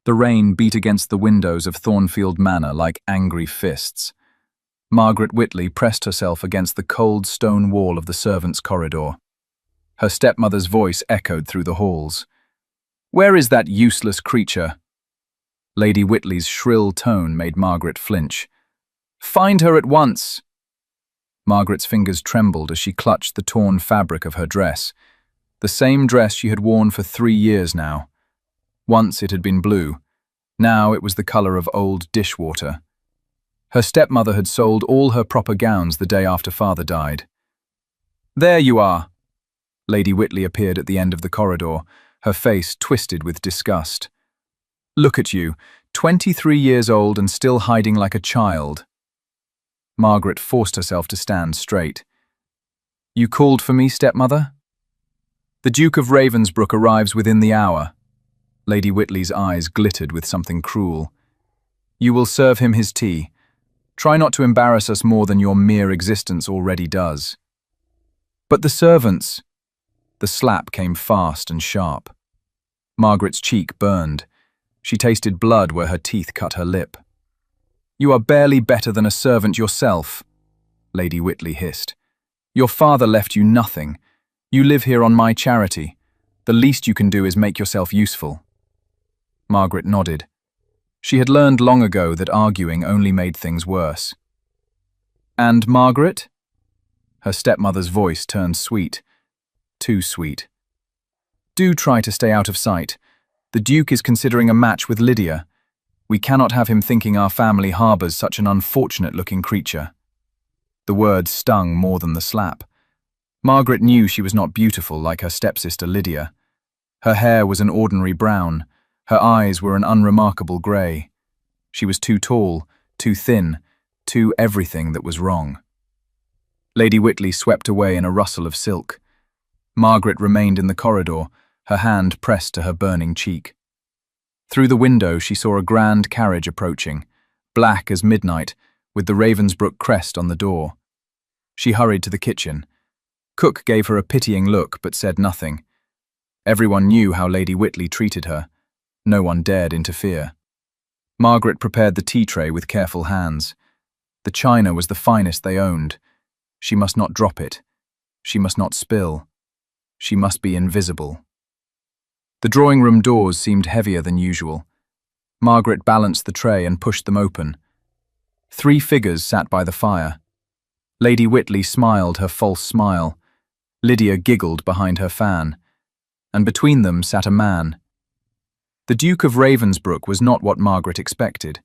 The rain beat against the windows of Thornfield Manor like angry fists. Margaret Whitley pressed herself against the cold stone wall of the servants' corridor. Her stepmother's voice echoed through the halls. "Where is that useless creature?" Lady Whitley's shrill tone made Margaret flinch. "Find her at once!" Margaret's fingers trembled as she clutched the torn fabric of her dress, the same dress she had worn for 3 years now. Once it had been blue, now it was the color of old dishwater. Her stepmother had sold all her proper gowns the day after father died. "There you are!" Lady Whitley appeared at the end of the corridor, her face twisted with disgust. "Look at you, 23 years old and still hiding like a child." Margaret forced herself to stand straight. "You called for me, stepmother?" "The Duke of Ravensbrook arrives within the hour." Lady Whitley's eyes glittered with something cruel. "You will serve him his tea. Try not to embarrass us more than your mere existence already does." "But the servants—" The slap came fast and sharp. Margaret's cheek burned. She tasted blood where her teeth cut her lip. "You are barely better than a servant yourself," Lady Whitley hissed. "Your father left you nothing. You live here on my charity. The least you can do is make yourself useful." Margaret nodded. She had learned long ago that arguing only made things worse. "And Margaret?" Her stepmother's voice turned sweet. Too sweet. "Do try to stay out of sight. The Duke is considering a match with Lydia. We cannot have him thinking our family harbours such an unfortunate-looking creature." The words stung more than the slap. Margaret knew she was not beautiful like her stepsister Lydia. Her hair was an ordinary brown. Her eyes were an unremarkable grey. She was too tall, too thin, too everything that was wrong. Lady Whitley swept away in a rustle of silk. Margaret remained in the corridor, her hand pressed to her burning cheek. Through the window she saw a grand carriage approaching, black as midnight, with the Ravensbrook crest on the door. She hurried to the kitchen. Cook gave her a pitying look but said nothing. Everyone knew how Lady Whitley treated her. No one dared interfere. Margaret prepared the tea tray with careful hands. The china was the finest they owned. She must not drop it. She must not spill. She must be invisible. The drawing-room doors seemed heavier than usual. Margaret balanced the tray and pushed them open. 3 figures sat by the fire. Lady Whitley smiled her false smile. Lydia giggled behind her fan. And between them sat a man. The Duke of Ravensbrook was not what Margaret expected.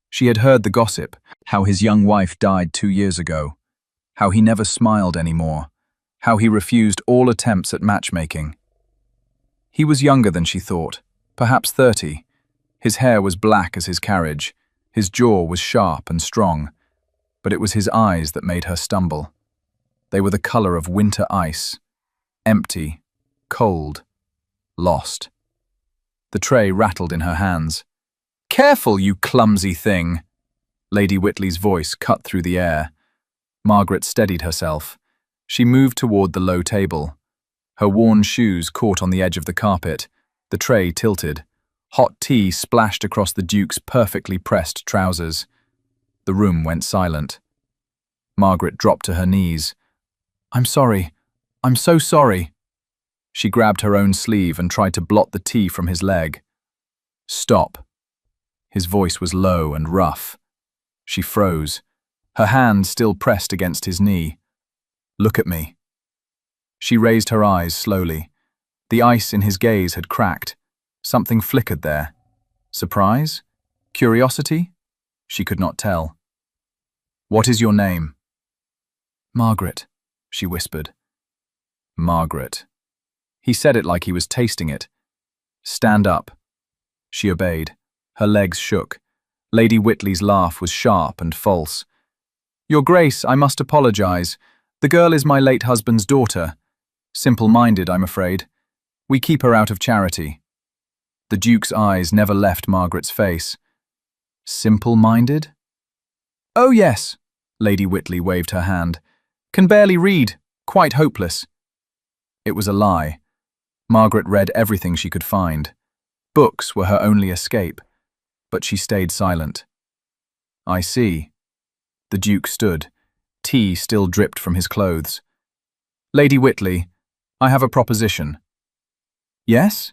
She had heard the gossip, how his young wife died 2 years ago, how he never smiled anymore, how he refused all attempts at matchmaking. He was younger than she thought, perhaps 30. His hair was black as his carriage, his jaw was sharp and strong, but it was his eyes that made her stumble. They were the color of winter ice, empty, cold, lost. The tray rattled in her hands. "Careful, you clumsy thing!" Lady Whitley's voice cut through the air. Margaret steadied herself. She moved toward the low table. Her worn shoes caught on the edge of the carpet. The tray tilted. Hot tea splashed across the Duke's perfectly pressed trousers. The room went silent. Margaret dropped to her knees. "I'm sorry. I'm so sorry." She grabbed her own sleeve and tried to blot the tea from his leg. "Stop." His voice was low and rough. She froze, her hand still pressed against his knee. "Look at me." She raised her eyes slowly. The ice in his gaze had cracked. Something flickered there. Surprise? Curiosity? She could not tell. "What is your name?" "Margaret," she whispered. "Margaret." He said it like he was tasting it. "Stand up." She obeyed. Her legs shook. Lady Whitley's laugh was sharp and false. "Your Grace, I must apologize. The girl is my late husband's daughter. Simple-minded, I'm afraid. We keep her out of charity." The Duke's eyes never left Margaret's face. "Simple-minded?" "Oh yes," Lady Whitley waved her hand. "Can barely read. Quite hopeless." It was a lie. Margaret read everything she could find. Books were her only escape, but she stayed silent. "I see." The Duke stood. Tea still dripped from his clothes. "Lady Whitley, I have a proposition." "Yes?"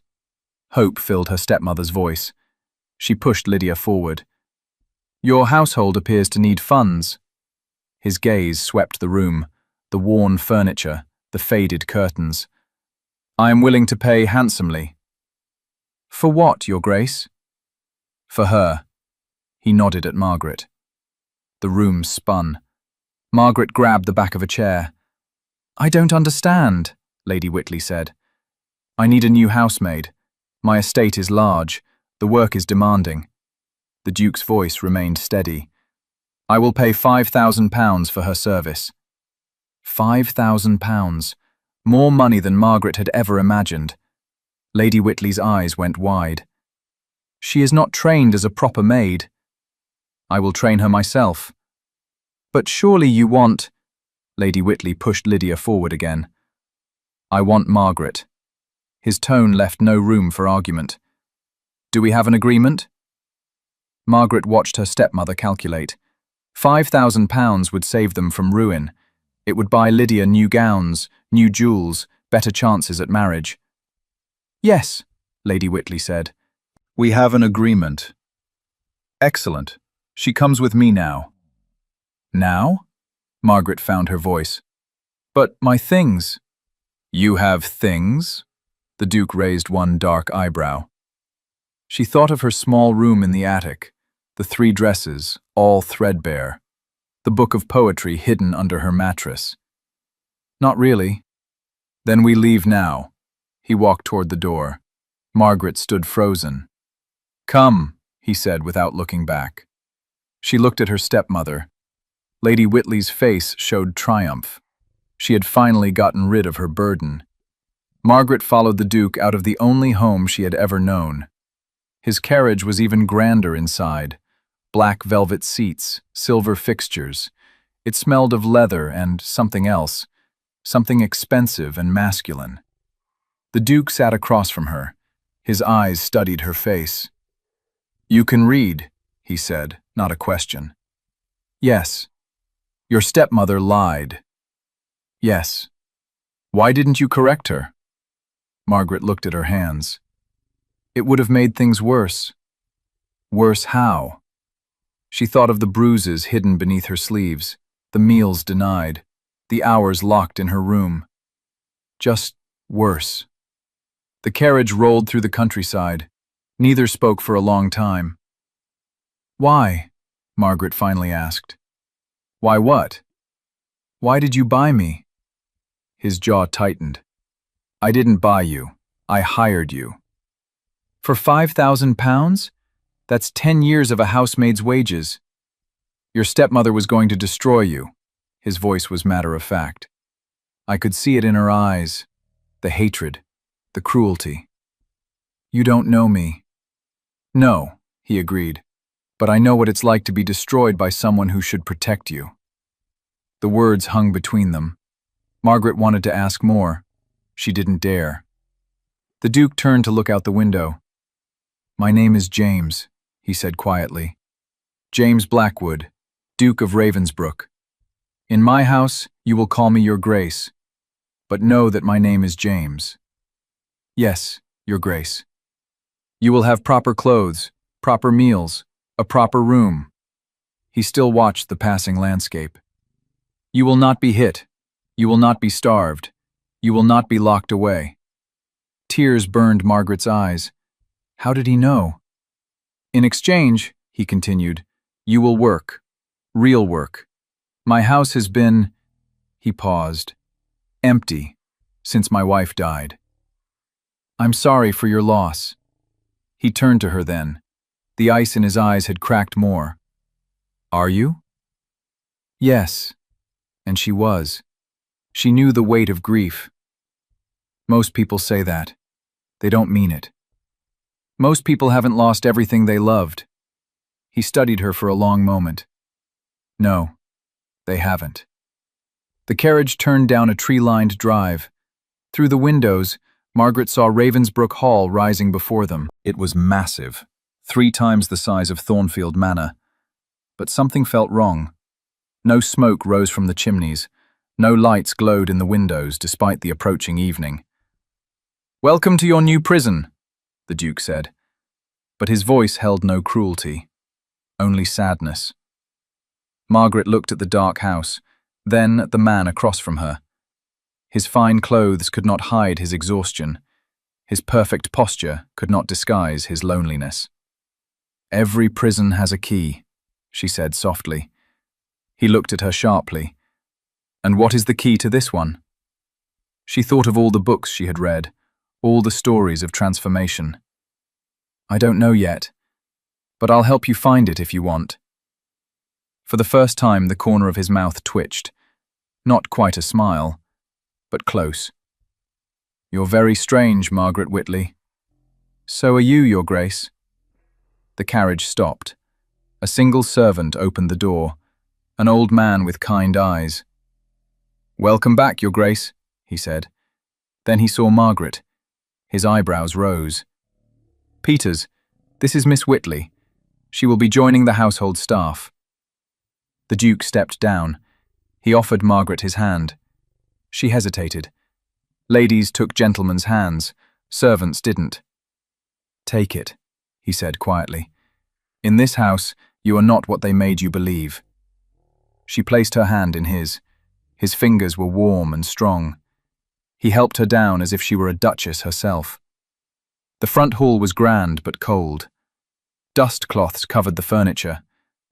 Hope filled her stepmother's voice. She pushed Lydia forward. "Your household appears to need funds." His gaze swept the room, the worn furniture, the faded curtains. "I am willing to pay handsomely." "For what, Your Grace?" "For her." He nodded at Margaret. The room spun. Margaret grabbed the back of a chair. "I don't understand," Lady Whitley said. "I need a new housemaid. My estate is large. The work is demanding." The Duke's voice remained steady. "I will pay £5,000 for her service." £5,000. More money than Margaret had ever imagined. Lady Whitley's eyes went wide. "She is not trained as a proper maid." "I will train her myself." "But surely you want—" Lady Whitley pushed Lydia forward again. "I want Margaret." His tone left no room for argument. "Do we have an agreement?" Margaret watched her stepmother calculate. £5,000 would save them from ruin. It would buy Lydia new gowns, new jewels, better chances at marriage. "Yes," Lady Whitley said. "We have an agreement." "Excellent. She comes with me now." "Now?" Margaret found her voice. "But my things." "You have things?" The Duke raised one dark eyebrow. She thought of her small room in the attic, the 3 dresses, all threadbare, the book of poetry hidden under her mattress. "Not really." "Then we leave now." He walked toward the door. Margaret stood frozen. "Come," he said without looking back. She looked at her stepmother. Lady Whitley's face showed triumph. She had finally gotten rid of her burden. Margaret followed the Duke out of the only home she had ever known. His carriage was even grander inside. Black velvet seats, silver fixtures. It smelled of leather and something else, something expensive and masculine. The Duke sat across from her. His eyes studied her face. "You can read," he said, not a question. "Yes." "Your stepmother lied." "Yes." "Why didn't you correct her?" Margaret looked at her hands. "It would have made things worse." "Worse how?" She thought of the bruises hidden beneath her sleeves, the meals denied, the hours locked in her room. "Just worse." The carriage rolled through the countryside. Neither spoke for a long time. "Why?" Margaret finally asked. "Why what?" "Why did you buy me?" His jaw tightened. "I didn't buy you. I hired you." "For £5,000? That's 10 years of a housemaid's wages." "Your stepmother was going to destroy you." His voice was matter-of-fact. I could see it in her eyes, the hatred, the cruelty. "You don't know me." "No," he agreed, "but I know what it's like to be destroyed by someone who should protect you." The words hung between them. Margaret wanted to ask more. She didn't dare. The Duke turned to look out the window. "My name is James," he said quietly. "James Blackwood, Duke of Ravensbrook. In my house, you will call me Your Grace, but know that my name is James." "Yes, Your Grace." "You will have proper clothes, proper meals, a proper room." He still watched the passing landscape. "You will not be hit. You will not be starved. You will not be locked away." Tears burned Margaret's eyes. How did he know? "In exchange," he continued, "you will work. Real work. My house has been—" he paused, "empty since my wife died. I'm sorry for your loss." He turned to her then. The ice in his eyes had cracked more. "Are you?" Yes. And she was. She knew the weight of grief. Most people say that. They don't mean it. Most people haven't lost everything they loved. He studied her for a long moment. No, they haven't. The carriage turned down a tree-lined drive. Through the windows, Margaret saw Ravensbrook Hall rising before them. It was massive, 3 times the size of Thornfield Manor. But something felt wrong. No smoke rose from the chimneys. No lights glowed in the windows despite the approaching evening. "Welcome to your new prison," the Duke said. But his voice held no cruelty, only sadness. Margaret looked at the dark house, then at the man across from her. His fine clothes could not hide his exhaustion. His perfect posture could not disguise his loneliness. "Every prison has a key," she said softly. He looked at her sharply. "And what is the key to this one?" She thought of all the books she had read, all the stories of transformation. "I don't know yet, but I'll help you find it if you want." For the first time, the corner of his mouth twitched. Not quite a smile, but close. "You're very strange, Margaret Whitley." "So are you, Your Grace." The carriage stopped. A single servant opened the door, an old man with kind eyes. "Welcome back, Your Grace," he said. Then he saw Margaret. His eyebrows rose. "Peters, this is Miss Whitley. She will be joining the household staff." The Duke stepped down. He offered Margaret his hand. She hesitated. Ladies took gentlemen's hands. Servants didn't. "Take it," he said quietly. "In this house, you are not what they made you believe." She placed her hand in his. His fingers were warm and strong. He helped her down as if she were a duchess herself. The front hall was grand but cold. Dust cloths covered the furniture.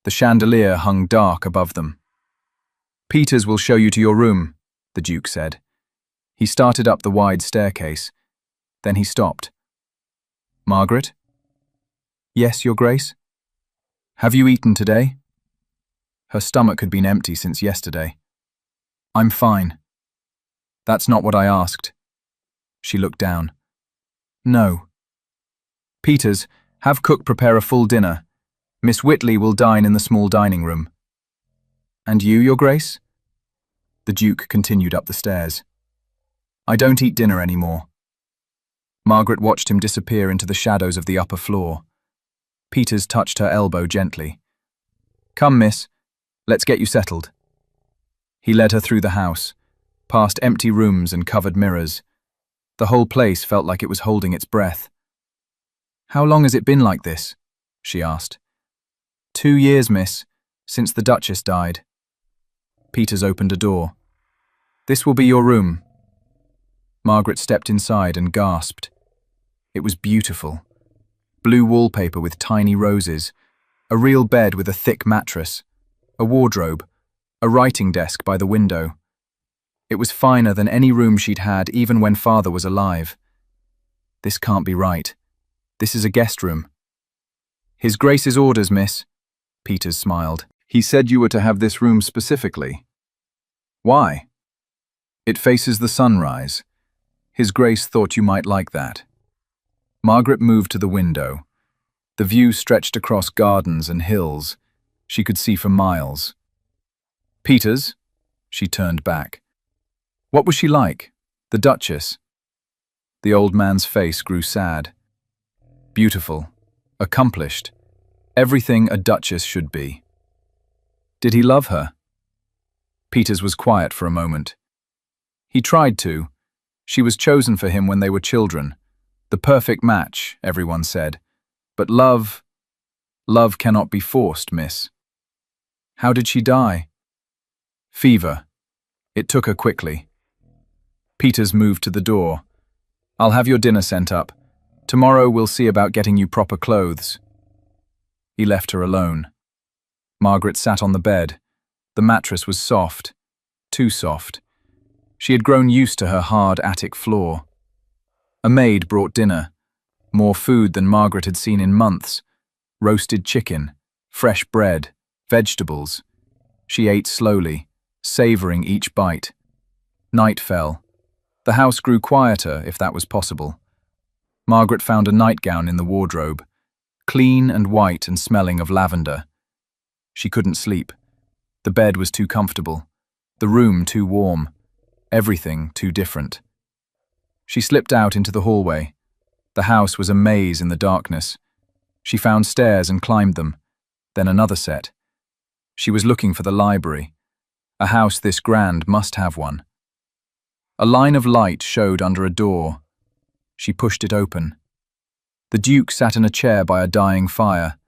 The chandelier hung dark above them. "Peters will show you to your room," the Duke said. He started up the wide staircase. Then he stopped. "Margaret?" "Yes, Your Grace?" "Have you eaten today?" Her stomach had been empty since yesterday. "I'm fine." "That's not what I asked." She looked down. "No." "Peters, have cook prepare a full dinner. Miss Whitley will dine in the small dining room." "And you, Your Grace?" The Duke continued up the stairs. "I don't eat dinner anymore." Margaret watched him disappear into the shadows of the upper floor. Peters touched her elbow gently. "Come, miss, let's get you settled." He led her through the house, past empty rooms and covered mirrors. The whole place felt like it was holding its breath. "How long has it been like this?" she asked. 2 years, miss, since the Duchess died." Peters opened a door. "This will be your room." Margaret stepped inside and gasped. It was beautiful. Blue wallpaper with tiny roses, a real bed with a thick mattress, a wardrobe, a writing desk by the window. It was finer than any room she'd had even when father was alive. "This can't be right. This is a guest room." "His Grace's orders, miss." Peters smiled. "He said you were to have this room specifically." "Why?" "It faces the sunrise. His Grace thought you might like that." Margaret moved to the window. The view stretched across gardens and hills. She could see for miles. "Peters?" She turned back. "What was she like? The Duchess?" The old man's face grew sad. Beautiful, accomplished, everything a duchess should be. "Did he love her?" Peters was quiet for a moment. "He tried to. She was chosen for him when they were children. The perfect match, everyone said. But love cannot be forced, miss." "How did she die?" "Fever. It took her quickly." Peters moved to the door. "I'll have your dinner sent up. Tomorrow we'll see about getting you proper clothes." He left her alone. Margaret sat on the bed. The mattress was soft, too soft. She had grown used to her hard attic floor. A maid brought dinner, more food than Margaret had seen in months. Roasted chicken, fresh bread, vegetables. She ate slowly, savoring each bite. Night fell. The house grew quieter, if that was possible. Margaret found a nightgown in the wardrobe, clean and white and smelling of lavender. She couldn't sleep. The bed was too comfortable, the room too warm, everything too different. She slipped out into the hallway. The house was a maze in the darkness. She found stairs and climbed them, then another set. She was looking for the library. A house this grand must have one. A line of light showed under a door. She pushed it open. The Duke sat in a chair by a dying fire.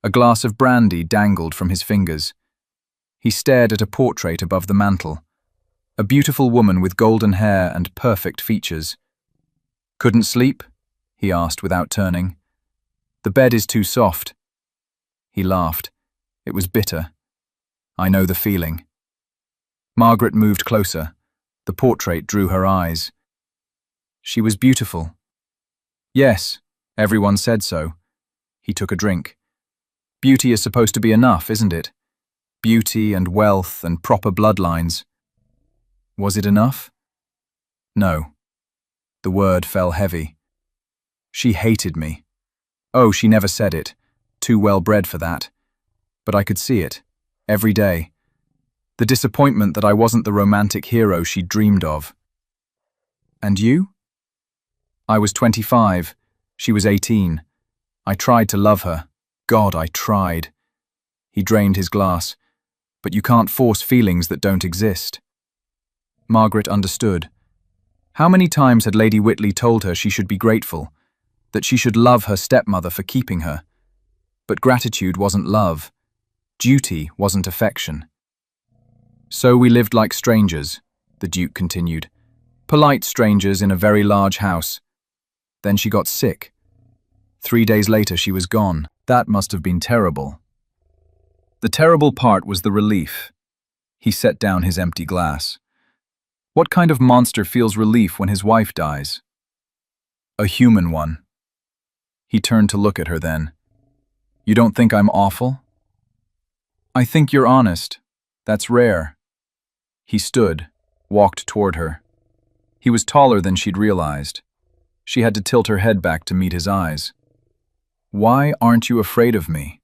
A glass of brandy dangled from his fingers. He stared at a portrait above the mantel. A beautiful woman with golden hair and perfect features. "Couldn't sleep?" he asked without turning. "The bed is too soft." He laughed. It was bitter. "I know the feeling." Margaret moved closer. The portrait drew her eyes. She was beautiful. Yes, everyone said so. He took a drink. Beauty is supposed to be enough, isn't it? Beauty and wealth and proper bloodlines. Was it enough? No. The word fell heavy. She hated me. Oh, she never said it. Too well bred for that. But I could see it. Every day. The disappointment that I wasn't the romantic hero she dreamed of. And you? I was 25. She was 18. I tried to love her. God, I tried. He drained his glass. But you can't force feelings that don't exist. Margaret understood. How many times had Lady Whitley told her she should be grateful, that she should love her stepmother for keeping her? But gratitude wasn't love. Duty wasn't affection. So we lived like strangers, the Duke continued. Polite strangers in a very large house. Then she got sick. 3 days later she was gone. That must have been terrible. The terrible part was the relief. He set down his empty glass. What kind of monster feels relief when his wife dies? A human one. He turned to look at her then. You don't think I'm awful? I think you're honest. That's rare. He stood, walked toward her. He was taller than she'd realized. She had to tilt her head back to meet his eyes. Why aren't you afraid of me?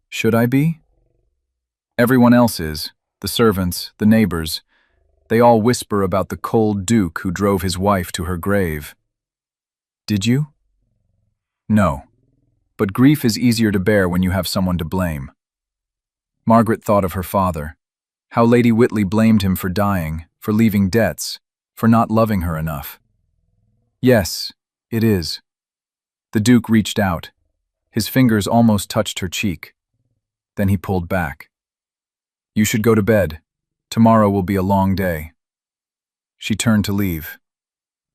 Should I be? Everyone else is. The servants, the neighbors. They all whisper about the cold duke who drove his wife to her grave. Did you? No. But grief is easier to bear when you have someone to blame. Margaret thought of her father. How Lady Whitley blamed him for dying, for leaving debts, for not loving her enough. Yes, it is. The Duke reached out. His fingers almost touched her cheek. Then he pulled back. You should go to bed. Tomorrow will be a long day. She turned to leave.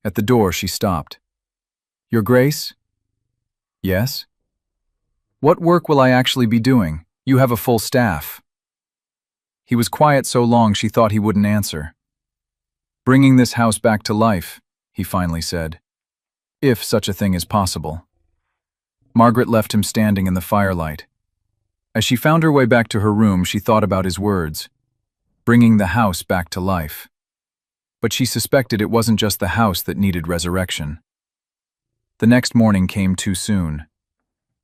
At the door, she stopped. Your Grace? Yes? What work will I actually be doing? You have a full staff. He was quiet so long she thought he wouldn't answer. Bringing this house back to life, he finally said. If such a thing is possible. Margaret left him standing in the firelight. As she found her way back to her room, she thought about his words. Bringing the house back to life. But she suspected it wasn't just the house that needed resurrection. The next morning came too soon.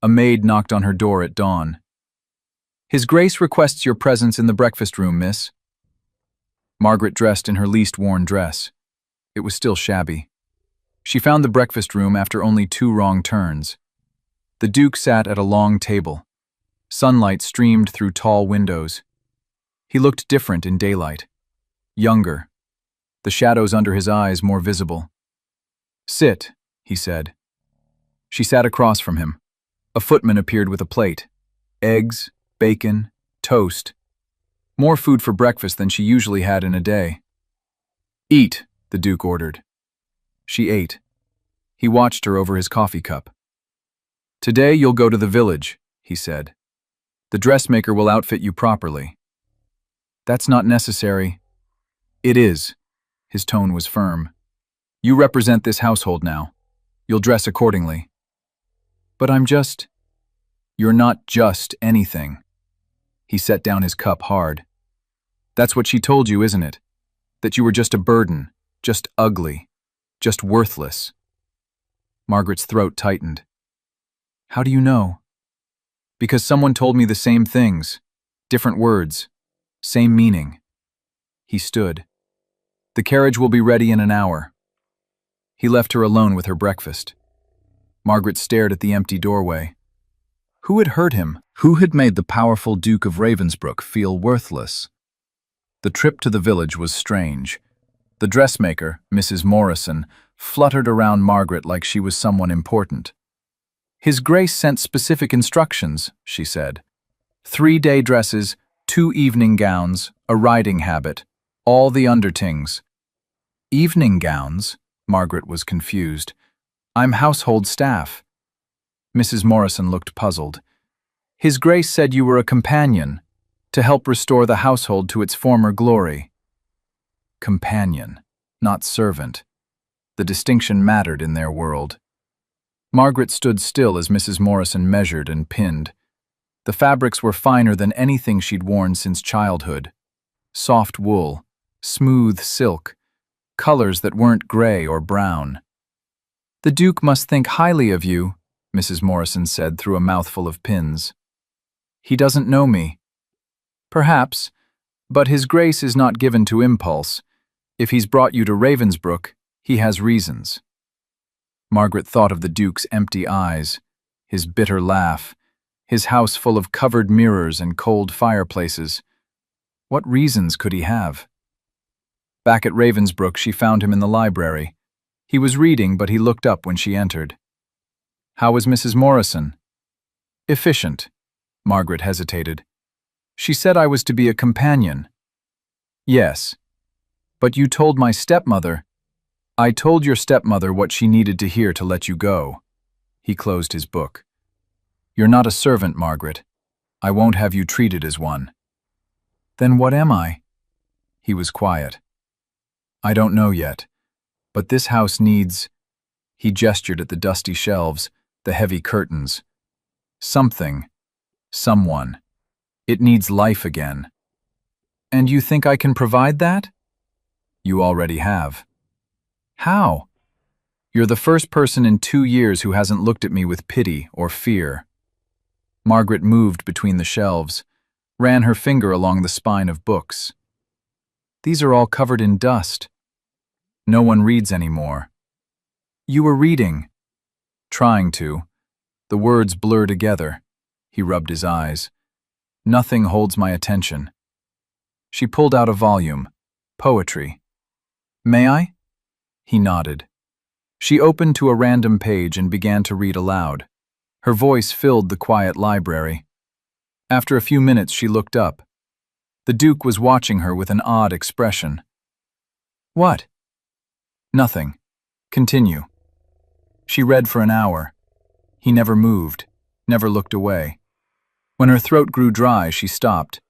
A maid knocked on her door at dawn. His Grace requests your presence in the breakfast room, miss. Margaret dressed in her least worn dress. It was still shabby. She found the breakfast room after only 2 wrong turns. The Duke sat at a long table. Sunlight streamed through tall windows. He looked different in daylight. Younger. The shadows under his eyes more visible. Sit, he said. She sat across from him. A footman appeared with a plate. Eggs, bacon, toast. More food for breakfast than she usually had in a day. Eat, the Duke ordered. She ate. He watched her over his coffee cup. Today you'll go to the village, he said. The dressmaker will outfit you properly. That's not necessary. It is. His tone was firm. You represent this household now. You'll dress accordingly. But You're not just anything. He set down his cup hard. That's what she told you, isn't it? That you were just a burden, just ugly, just worthless. Margaret's throat tightened. How do you know? Because someone told me the same things, different words, same meaning. He stood. The carriage will be ready in an hour. He left her alone with her breakfast. Margaret stared at the empty doorway. Who had hurt him? Who had made the powerful Duke of Ravensbrook feel worthless? The trip to the village was strange. The dressmaker, Mrs. Morrison, fluttered around Margaret like she was someone important. "His Grace sent specific instructions," she said. 3-day dresses, 2 evening gowns, a riding habit, all the undertings. Evening gowns? Margaret was confused. "I'm household staff." Mrs. Morrison looked puzzled. "His Grace said you were a companion, to help restore the household to its former glory." Companion, not servant. The distinction mattered in their world. Margaret stood still as Mrs. Morrison measured and pinned. The fabrics were finer than anything she'd worn since childhood. Soft wool, smooth silk, colors that weren't gray or brown. "The Duke must think highly of you," Mrs. Morrison said through a mouthful of pins. "He doesn't know me." "Perhaps, but His Grace is not given to impulse. If he's brought you to Ravensbrook, he has reasons." Margaret thought of the Duke's empty eyes, his bitter laugh, his house full of covered mirrors and cold fireplaces. What reasons could he have? Back at Ravensbrook, she found him in the library. He was reading, but he looked up when she entered. "How was Mrs. Morrison?" "Efficient." Margaret hesitated. "She said I was to be a companion." "Yes. But you told my stepmother—" "I told your stepmother what she needed to hear to let you go." He closed his book. "You're not a servant, Margaret. I won't have you treated as one." "Then what am I?" He was quiet. "I don't know yet, but this house needs—" He gestured at the dusty shelves, the heavy curtains. "Something. Someone. It needs life again." "And you think I can provide that?" "You already have." "How?" "You're the first person in 2 years who hasn't looked at me with pity or fear." Margaret moved between the shelves, ran her finger along the spine of books. "These are all covered in dust." "No one reads anymore." "You were reading." "Trying to." The words blur together. He rubbed his eyes. "Nothing holds my attention." She pulled out a volume. Poetry. "May I?" He nodded. She opened to a random page and began to read aloud. Her voice filled the quiet library. After a few minutes, she looked up. The Duke was watching her with an odd expression. "What?" "Nothing. Continue." She read for an hour. He never moved, never looked away. When her throat grew dry, she stopped.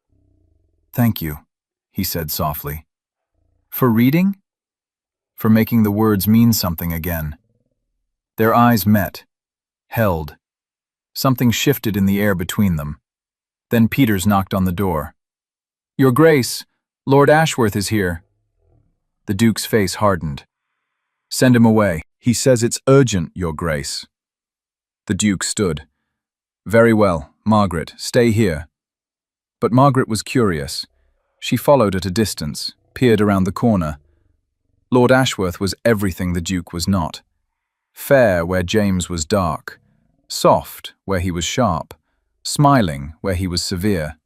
"Thank you," he said softly. "For reading?" "For making the words mean something again." Their eyes met, held. Something shifted in the air between them. Then Peters knocked on the door. "Your Grace, Lord Ashworth is here." The Duke's face hardened. "Send him away. He says it's urgent, Your Grace." The Duke stood. "Very well, Margaret, stay here." But Margaret was curious. She followed at a distance, peered around the corner. Lord Ashworth was everything the Duke was not. Fair where James was dark. Soft where he was sharp. Smiling where he was severe.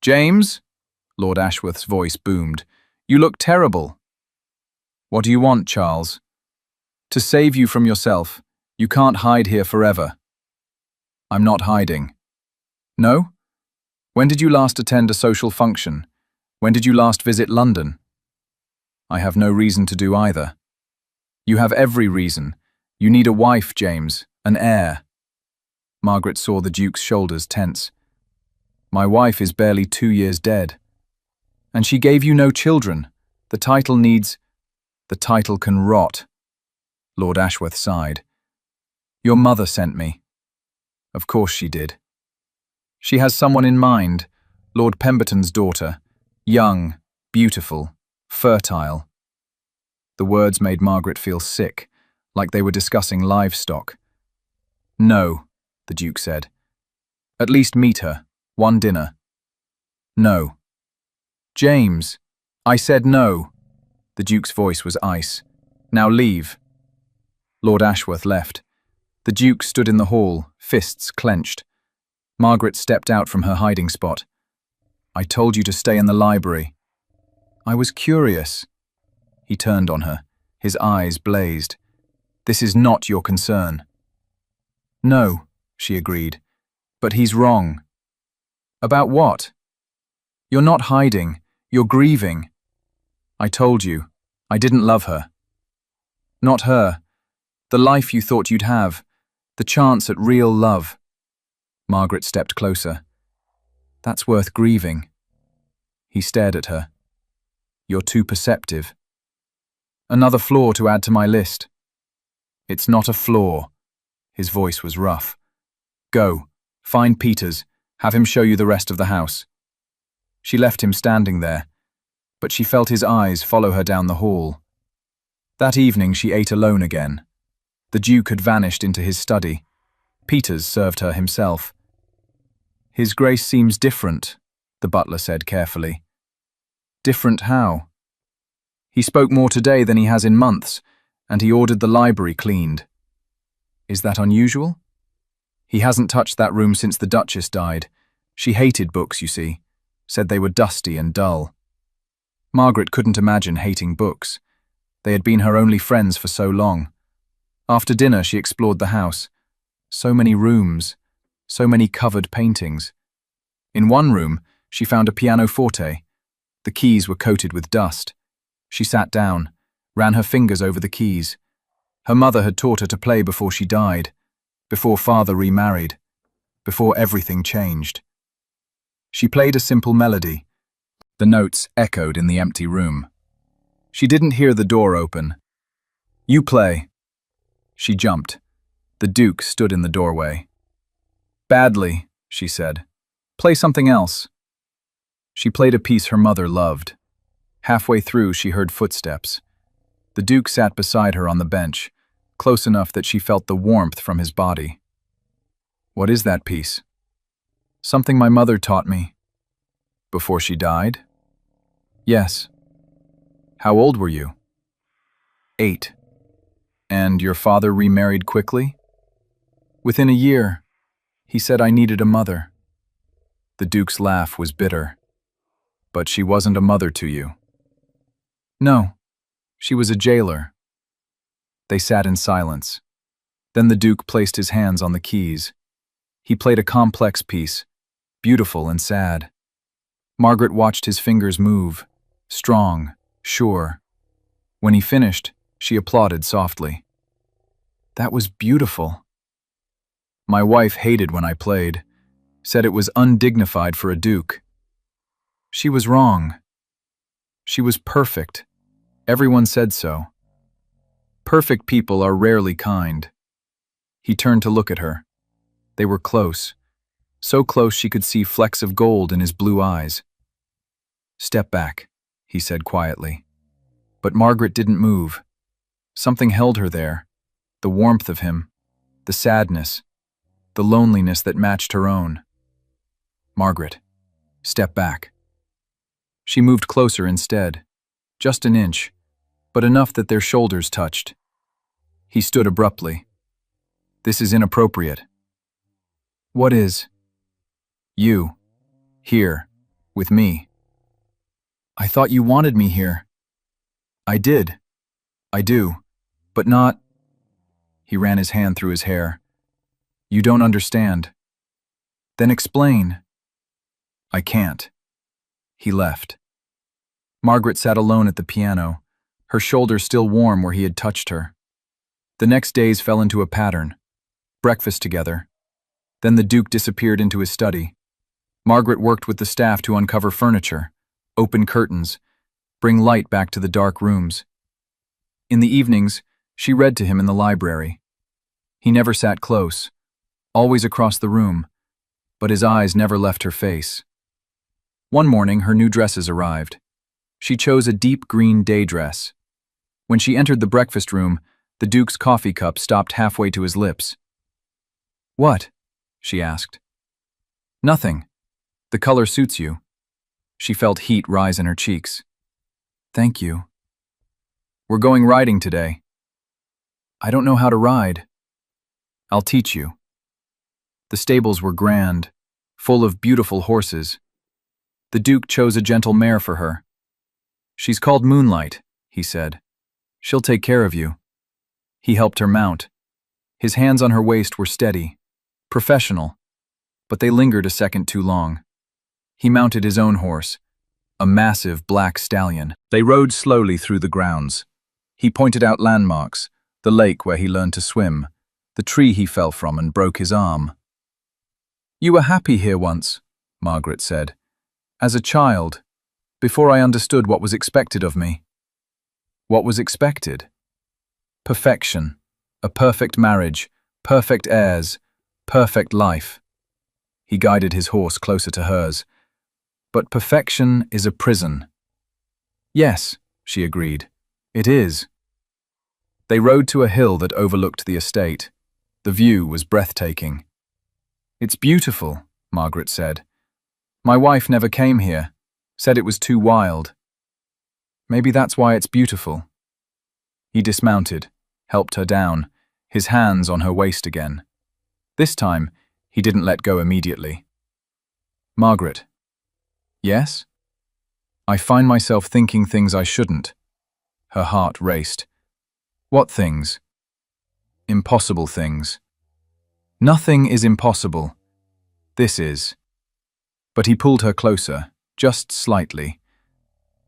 "James?" Lord Ashworth's voice boomed. "You look terrible." "What do you want, Charles?" "To save you from yourself. You can't hide here forever." "I'm not hiding." "No? When did you last attend a social function? When did you last visit London?" "I have no reason to do either." "You have every reason. You need a wife, James, an heir." Margaret saw the Duke's shoulders tense. "My wife is barely 2 years dead." "And she gave you no children. The title needs—" "The title can rot." Lord Ashworth sighed. "Your mother sent me." "Of course she did." "She has someone in mind, Lord Pemberton's daughter. Young, beautiful, fertile." The words made Margaret feel sick, like they were discussing livestock. "No," the Duke said. "At least meet her. One dinner." "No." "James, I said no." The Duke's voice was ice. "Now leave. Lord Ashworth left. The Duke stood in the hall, fists clenched. Margaret stepped out from her hiding spot. "I told you to stay in the library." "I was curious." He turned on her. His eyes blazed. "This is not your concern." "No," she agreed. "But he's wrong." "About what?" "You're not hiding. You're grieving." "I told you. I didn't love her." "Not her. The life you thought you'd have. The chance at real love." Margaret stepped closer. "That's worth grieving." He stared at her. "You're too perceptive." "Another flaw to add to my list." "It's not a flaw." His voice was rough. "Go. Find Peters. Have him show you the rest of the house." She left him standing there, but she felt his eyes follow her down the hall. That evening she ate alone again. The Duke had vanished into his study. Peters served her himself. "His Grace seems different," the butler said carefully. "Different how?" "He spoke more today than he has in months, and he ordered the library cleaned." "Is that unusual?" "He hasn't touched that room since the Duchess died. She hated books, you see. Said they were dusty and dull." Margaret couldn't imagine hating books. They had been her only friends for so long. After dinner she explored the house. So many rooms, so many covered paintings. In one room she found a pianoforte. The keys were coated with dust. She sat down, ran her fingers over the keys. Her mother had taught her to play before she died, before father remarried, before everything changed. She played a simple melody. The notes echoed in the empty room. She didn't hear the door open. "You play." She jumped. The Duke stood in the doorway. "Badly," she said. "Play something else." She played a piece her mother loved. Halfway through she heard footsteps. The Duke sat beside her on the bench, close enough that she felt the warmth from his body. "What is that piece?" "Something my mother taught me." "Before she died?" "Yes." "How old were you?" 8. "And your father remarried quickly?" "Within a year. He said I needed a mother." The Duke's laugh was bitter. "But she wasn't a mother to you." "No. She was a jailer." They sat in silence. Then the Duke placed his hands on the keys. He played a complex piece, beautiful and sad. Margaret watched his fingers move, strong, sure. When he finished, she applauded softly. "That was beautiful." "My wife hated when I played, said it was undignified for a duke." "She was wrong. She was perfect. Everyone said so." "Perfect people are rarely kind." He turned to look at her. They were close, so close she could see flecks of gold in his blue eyes. "Step back," he said quietly. But Margaret didn't move. Something held her there, the warmth of him, the sadness, the loneliness that matched her own. "Margaret, step back." She moved closer instead, just an inch, but enough that their shoulders touched. He stood abruptly. "This is inappropriate." "What is?" "You. Here. With me." "I thought you wanted me here." "I did. I do. But not—" He ran his hand through his hair. "You don't understand." "Then explain." "I can't." He left. Margaret sat alone at the piano, her shoulder still warm where he had touched her. The next days fell into a pattern. Breakfast together. Then the Duke disappeared into his study. Margaret worked with the staff to uncover furniture, open curtains, bring light back to the dark rooms. In the evenings, she read to him in the library. He never sat close, always across the room, but his eyes never left her face. One morning, her new dresses arrived. She chose a deep green day dress. When she entered the breakfast room, the Duke's coffee cup stopped halfway to his lips. "What?" she asked. "Nothing. The color suits you." She felt heat rise in her cheeks. "Thank you." "We're going riding today." I don't know how to ride. I'll teach you. The stables were grand, full of beautiful horses. The Duke chose a gentle mare for her. She's called Moonlight, he said. She'll take care of you. He helped her mount. His hands on her waist were steady, professional, but they lingered a second too long. He mounted his own horse, a massive black stallion. They rode slowly through the grounds. He pointed out landmarks, the lake where he learned to swim, the tree he fell from and broke his arm. You were happy here once, Margaret said. As a child, before I understood what was expected of me. What was expected? Perfection, a perfect marriage, perfect heirs, perfect life. He guided his horse closer to hers. But perfection is a prison. Yes, she agreed. It is. They rode to a hill that overlooked the estate. The view was breathtaking. It's beautiful, Margaret said. My wife never came here, said it was too wild. Maybe that's why it's beautiful. He dismounted, helped her down, his hands on her waist again. This time, he didn't let go immediately. Margaret. Yes? I find myself thinking things I shouldn't. Her heart raced. What things? Impossible things. Nothing is impossible. This is. But he pulled her closer, just slightly.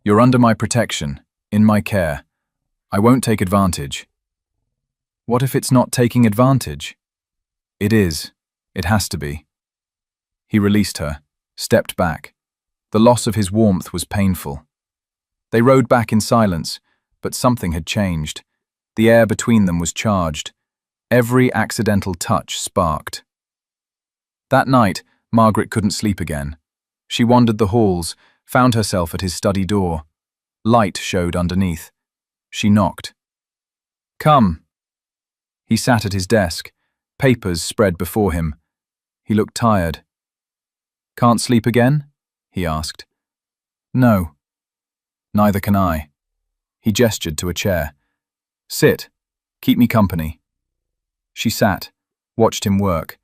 You're under my protection, in my care. I won't take advantage. What if it's not taking advantage? It is. It has to be. He released her, stepped back. The loss of his warmth was painful. They rode back in silence, but something had changed. The air between them was charged. Every accidental touch sparked. That night, Margaret couldn't sleep again. She wandered the halls, found herself at his study door. Light showed underneath. She knocked. Come. He sat at his desk, papers spread before him. He looked tired. Can't sleep again? He asked. No. Neither can I. He gestured to a chair. Sit. Keep me company. She sat, watched him work.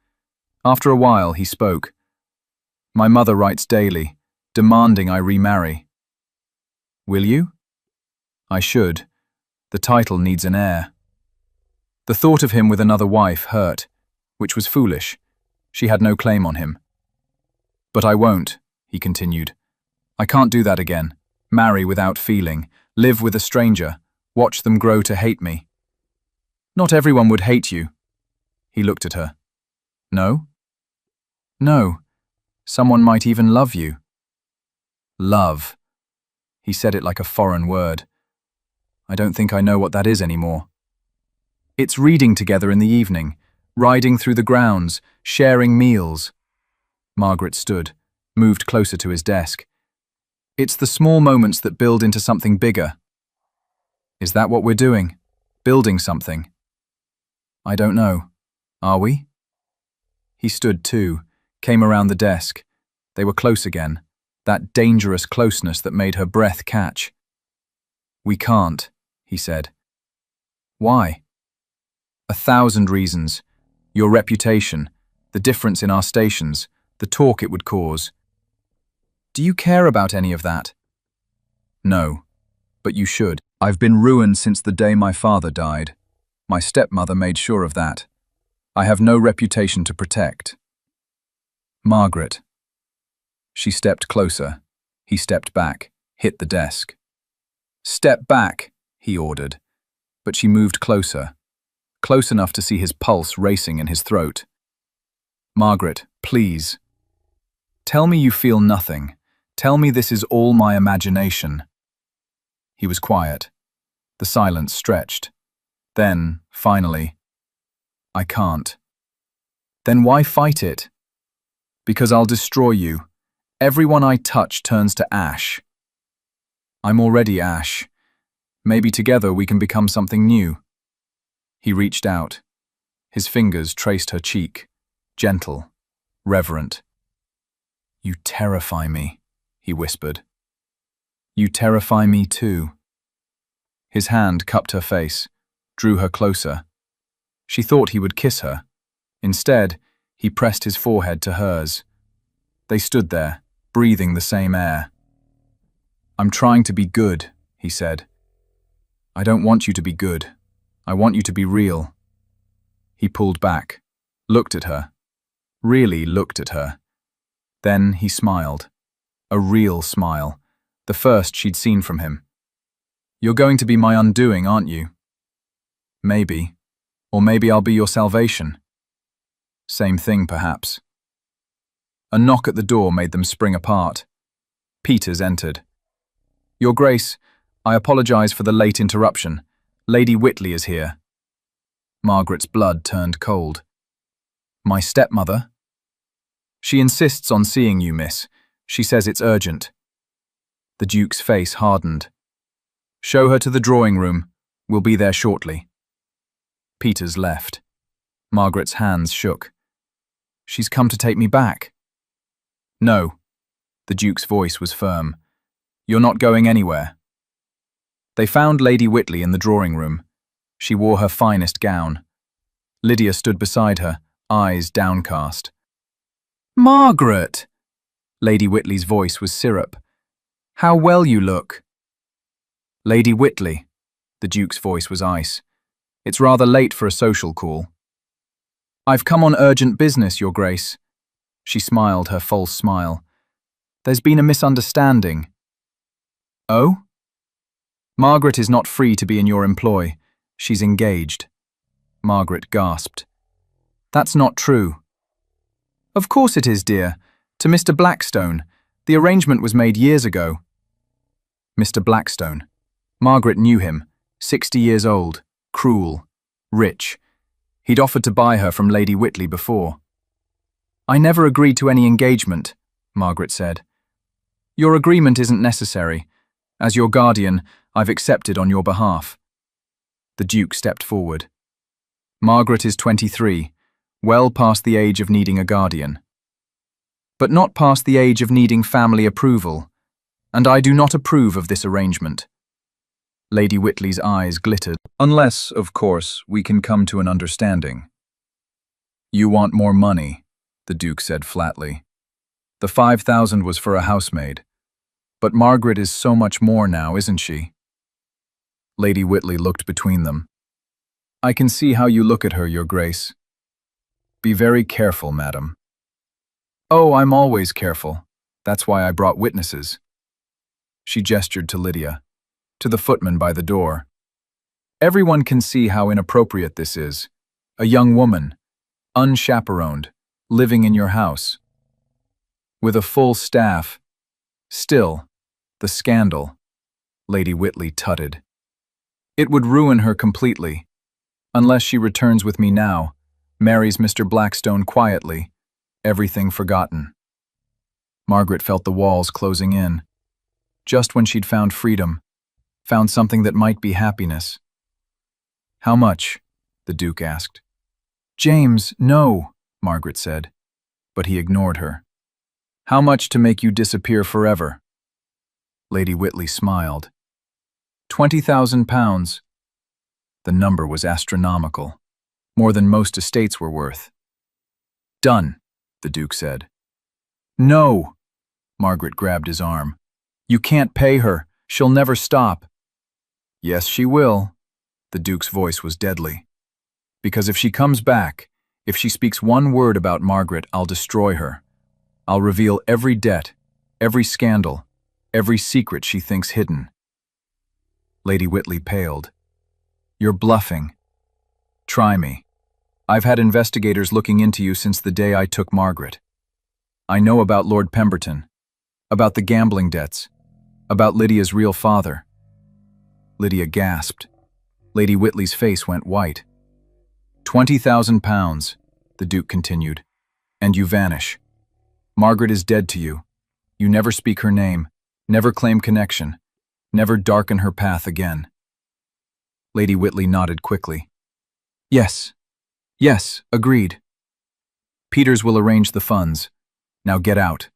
After a while, he spoke. My mother writes daily, demanding I remarry. Will you? I should. The title needs an heir. The thought of him with another wife hurt, which was foolish. She had no claim on him. But I won't, he continued. I can't do that again. Marry without feeling, live with a stranger, watch them grow to hate me. Not everyone would hate you. He looked at her. No? No. Someone might even love you. Love. He said it like a foreign word. I don't think I know what that is anymore. It's reading together in the evening, riding through the grounds, sharing meals. Margaret stood, moved closer to his desk. It's the small moments that build into something bigger. Is that what we're doing? Building something? I don't know. Are we? He stood too, came around the desk. They were close again, that dangerous closeness that made her breath catch. We can't, he said. Why? 1,000 reasons. Your reputation, the difference in our stations, the talk it would cause. Do you care about any of that? No, but you should. I've been ruined since the day my father died. My stepmother made sure of that. I have no reputation to protect. Margaret. She stepped closer. He stepped back, hit the desk. Step back, he ordered, but she moved closer, close enough to see his pulse racing in his throat. Margaret, please. Tell me you feel nothing. Tell me this is all my imagination. He was quiet. The silence stretched. Then, finally, I can't. Then why fight it? Because I'll destroy you. Everyone I touch turns to ash. I'm already ash. Maybe together we can become something new. He reached out. His fingers traced her cheek, gentle, reverent. You terrify me, he whispered. You terrify me too. His hand cupped her face, drew her closer, She thought he would kiss her. Instead, he pressed his forehead to hers. They stood there, breathing the same air. "I'm trying to be good," he said. "I don't want you to be good. I want you to be real." He pulled back, looked at her, really looked at her. Then he smiled. A real smile, the first she'd seen from him. "You're going to be my undoing, aren't you?" "Maybe. Or maybe I'll be your salvation." Same thing, perhaps. A knock at the door made them spring apart. Peters entered. "Your Grace, I apologize for the late interruption. Lady Whitley is here." Margaret's blood turned cold. "My stepmother?" "She insists on seeing you, miss. She says it's urgent." The Duke's face hardened. "Show her to the drawing room. We'll be there shortly." Peters left. Margaret's hands shook. "She's come to take me back." "No." The Duke's voice was firm. "You're not going anywhere." They found Lady Whitley in the drawing room. She wore her finest gown. Lydia stood beside her, eyes downcast. "Margaret!" Lady Whitley's voice was syrup. "How well you look." "Lady Whitley." The Duke's voice was ice. "It's rather late for a social call." "I've come on urgent business, Your Grace." She smiled her false smile. "There's been a misunderstanding." "Oh?" "Margaret is not free to be in your employ. She's engaged." Margaret gasped. "That's not true." "Of course it is, dear. To Mr. Blackstone. The arrangement was made years ago." Mr. Blackstone. Margaret knew him, 60 years old, cruel, rich. He'd offered to buy her from Lady Whitley before. "I never agreed to any engagement," Margaret said. "Your agreement isn't necessary. As your guardian, I've accepted on your behalf." The Duke stepped forward. "Margaret is 23, well past the age of needing a guardian. But not past the age of needing family approval, and I do not approve of this arrangement." Lady Whitley's eyes glittered. "Unless, of course, we can come to an understanding." "You want more money," the Duke said flatly. "The 5,000 was for a housemaid. But Margaret is so much more now, isn't she?" Lady Whitley looked between them. "I can see how you look at her, Your Grace. Be very careful, madam." "Oh, I'm always careful. That's why I brought witnesses." She gestured to Lydia, to the footman by the door. "Everyone can see how inappropriate this is. A young woman, unchaperoned, living in your house. With a full staff. Still, the scandal," Lady Whitley tutted. "It would ruin her completely. Unless she returns with me now, marries Mr. Blackstone quietly, everything forgotten." Margaret felt the walls closing in. Just when she'd found freedom, found something that might be happiness. "How much?" the Duke asked. "James, no," Margaret said, but he ignored her. "How much to make you disappear forever?" Lady Whitley smiled. £20,000. The number was astronomical, more than most estates were worth. "Done," the Duke said. "No!" Margaret grabbed his arm. "You can't pay her. She'll never stop." "Yes, she will." The Duke's voice was deadly. "Because if she comes back, if she speaks one word about Margaret, I'll destroy her. I'll reveal every debt, every scandal, every secret she thinks hidden." Lady Whitley paled. "You're bluffing. Try me. I've had investigators looking into you since the day I took Margaret. I know about Lord Pemberton, about the gambling debts, about Lydia's real father." Lydia gasped. Lady Whitley's face went white. £20,000, the Duke continued, and you vanish. Margaret is dead to you. You never speak her name, never claim connection, never darken her path again. Lady Whitley nodded quickly. "Yes, yes, agreed. Peters will arrange the funds. Now get out."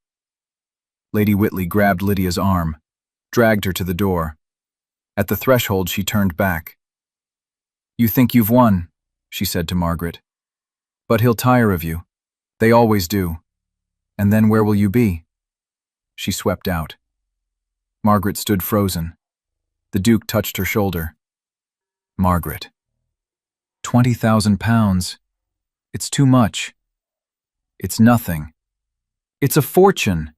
Lady Whitley grabbed Lydia's arm, dragged her to the door. At the threshold, she turned back. "You think you've won?" she said to Margaret. "But he'll tire of you. They always do. And then where will you be?" She swept out. Margaret stood frozen. The Duke touched her shoulder. "Margaret, £20,000. It's too much. It's nothing. It's a fortune.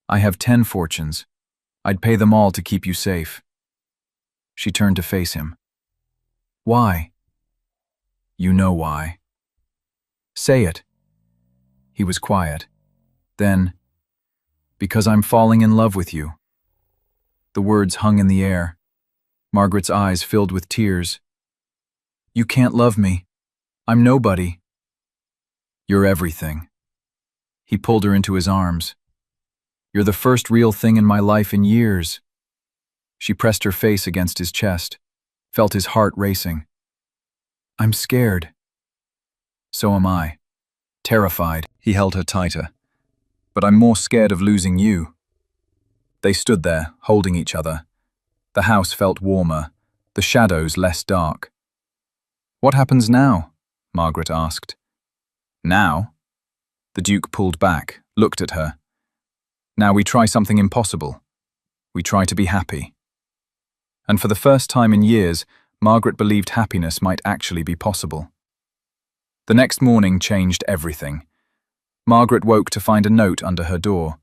I have 10 fortunes. I'd pay them all to keep you safe." She turned to face him. "Why?" "You know why." "Say it." He was quiet. Then, "Because I'm falling in love with you." The words hung in the air. Margaret's eyes filled with tears. "You can't love me. I'm nobody." "You're everything." He pulled her into his arms. "You're the first real thing in my life in years." She pressed her face against his chest, felt his heart racing. "I'm scared." "So am I. Terrified." He held her tighter. "But I'm more scared of losing you." They stood there, holding each other. The house felt warmer, the shadows less dark. "What happens now?" Margaret asked. "Now?" The Duke pulled back, looked at her. "Now we try something impossible. We try to be happy." And for the first time in years, Margaret believed happiness might actually be possible. The next morning changed everything. Margaret woke to find a note under her door.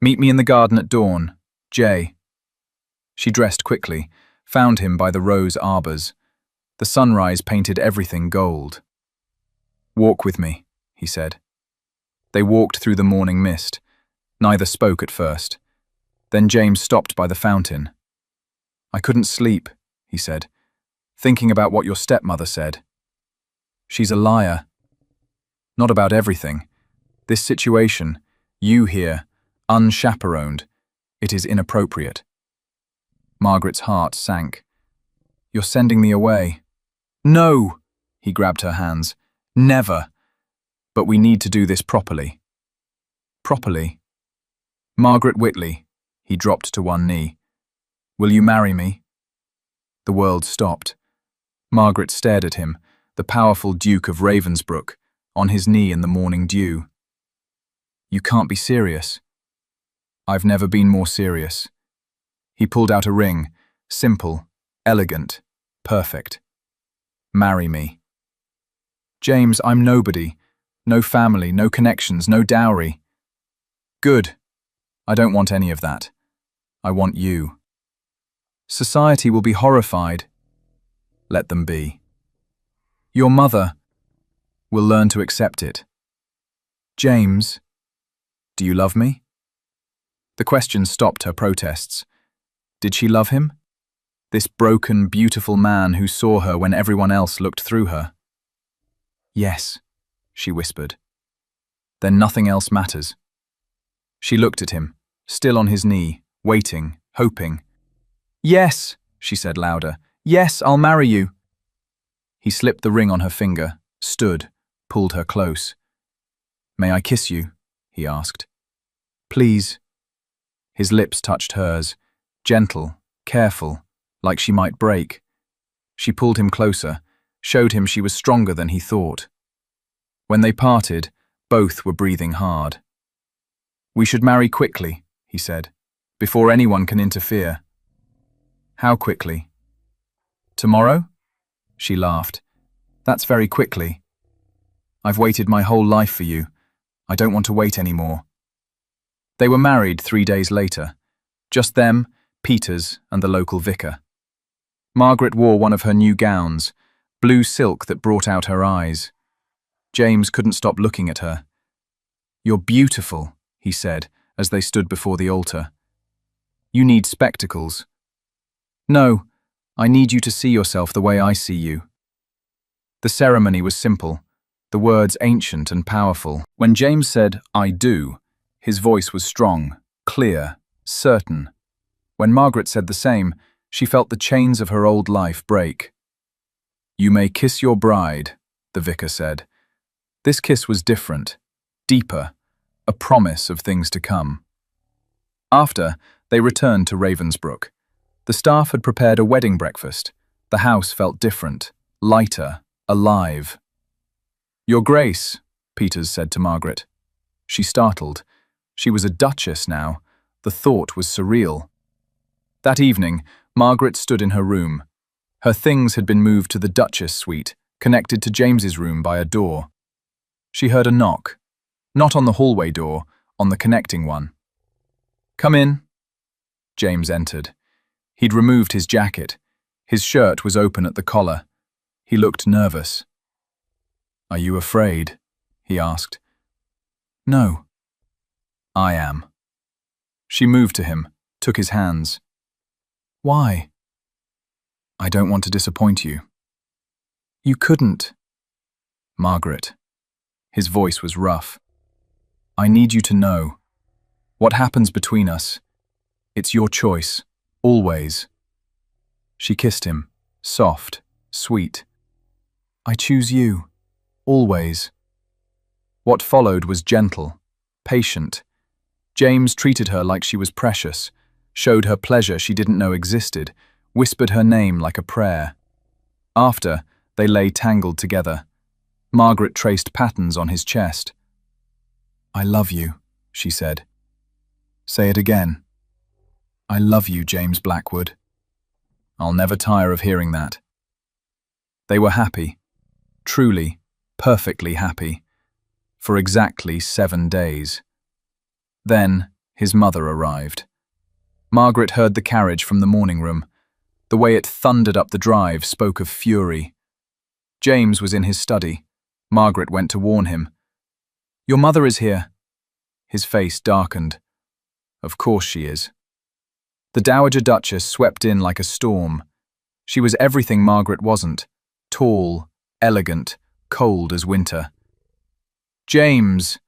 "Meet me in the garden at dawn. J." She dressed quickly, found him by the rose arbors. The sunrise painted everything gold. "Walk with me," he said. They walked through the morning mist. Neither spoke at first. Then James stopped by the fountain. "I couldn't sleep," he said, "thinking about what your stepmother said. She's a liar. Not about everything. This situation, you here, unchaperoned, it is inappropriate." Margaret's heart sank. "You're sending me away." "No!" He grabbed her hands. "Never. But we need to do this properly." "Properly?" "Margaret Whitley." He dropped to one knee. "Will you marry me?" The world stopped. Margaret stared at him, the powerful Duke of Ravensbrook, on his knee in the morning dew. "You can't be serious." "I've never been more serious." He pulled out a ring, simple, elegant, perfect. "Marry me." "James, I'm nobody. No family, no connections, no dowry." "Good. I don't want any of that. I want you." "Society will be horrified." "Let them be." "Your mother." "Will learn to accept it." "James, do you love me?" The question stopped her protests. Did she love him? This broken, beautiful man who saw her when everyone else looked through her. "Yes," she whispered. "Then nothing else matters." She looked at him, still on his knee, waiting, hoping. "Yes," she said louder. "Yes, I'll marry you." He slipped the ring on her finger, stood, pulled her close. "May I kiss you?" he asked. "Please." His lips touched hers, gentle, careful, like she might break. She pulled him closer, showed him she was stronger than he thought. When they parted, both were breathing hard. "We should marry quickly," he said, "before anyone can interfere." "How quickly?" "Tomorrow?" She laughed. "That's very quickly. I've waited my whole life for you. I don't want to wait anymore." They were married 3 days later. Just them, Peters, and the local vicar. Margaret wore one of her new gowns, blue silk that brought out her eyes. James couldn't stop looking at her. "You're beautiful," he said, as they stood before the altar. "You need spectacles." "No, I need you to see yourself the way I see you." The ceremony was simple, the words ancient and powerful. When James said, "I do," his voice was strong, clear, certain. When Margaret said the same, she felt the chains of her old life break. "You may kiss your bride," the vicar said. This kiss was different, deeper, a promise of things to come. After, they returned to Ravensbrook. The staff had prepared a wedding breakfast. The house felt different, lighter, alive. "Your Grace," Peters said to Margaret. She startled. She was a duchess now. The thought was surreal. That evening, Margaret stood in her room. Her things had been moved to the Duchess suite, connected to James's room by a door. She heard a knock. Not on the hallway door, on the connecting one. "Come in." James entered. He'd removed his jacket. His shirt was open at the collar. He looked nervous. "Are you afraid?" he asked. "No." "I am." She moved to him, took his hands. "Why?" "I don't want to disappoint you." "You couldn't." "Margaret." His voice was rough. "I need you to know. What happens between us, it's your choice, always." She kissed him, soft, sweet. "I choose you, always." What followed was gentle, patient. James treated her like she was precious, showed her pleasure she didn't know existed, whispered her name like a prayer. After, they lay tangled together. Margaret traced patterns on his chest. "I love you," she said. "Say it again." "I love you, James Blackwood." "I'll never tire of hearing that." They were happy. Truly, perfectly happy. For exactly 7 days. Then, his mother arrived. Margaret heard the carriage from the morning room. The way it thundered up the drive spoke of fury. James was in his study. Margaret went to warn him. "Your mother is here." His face darkened. "Of course she is." The Dowager Duchess swept in like a storm. She was everything Margaret wasn't. Tall, elegant, cold as winter. "James!"